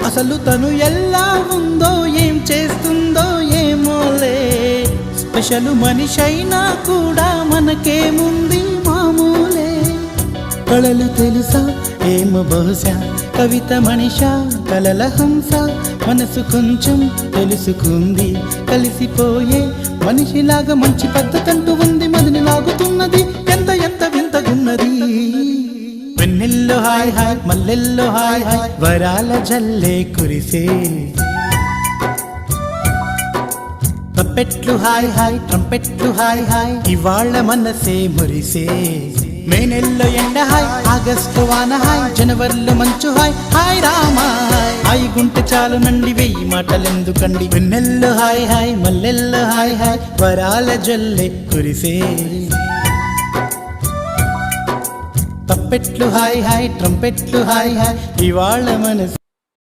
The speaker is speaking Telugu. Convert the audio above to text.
అసలు తను ఎలా ఉందో ఏం చేస్తుందో ఏమోలే, స్పెషల్ మనిషైనా కూడా మనకేముంది మామూలే. కళలు తెలుసా ఏమో బహుశా, కవిత మనిషా కలల హంస, మనసు కొంచెం తెలుసుకుంది కలిసిపోయే మనిషిలాగా, మంచి పద్ధతంటూ ఉంది మదిని లాగుతున్నది, ఎంత ఎంత వింతగున్నది. వెన్నెల్లో హాయ్ హాయ్ మల్లెల్లో హాయ్ హాయ్, వరాల జల్లే కురిసే. ట్రంపెట్లు హాయ్ హాయ్ ట్రంపెట్లు హాయ్ హాయ్, ఇవాళ మనసే మురిసే. మే నెలలో ఎండ హాయ్, ఆగస్టు వాన హాయ్, జనవరిలో మంచు హాయ్, హాయ్ రామా హాయ్. హాయ్ గుంటె చాలు నండి వెయ్యి మాటలెందుకండి, వెన్నెల్లో హాయ్ హాయ్ మల్లెల్లో హాయ్ హాయ్, వరాల జల్లే కురిసే. ట్రంపెట్లు హాయ్ హాయ్ ట్రంపెట్లు హాయ్ హాయ్, ఇవాళ మనసు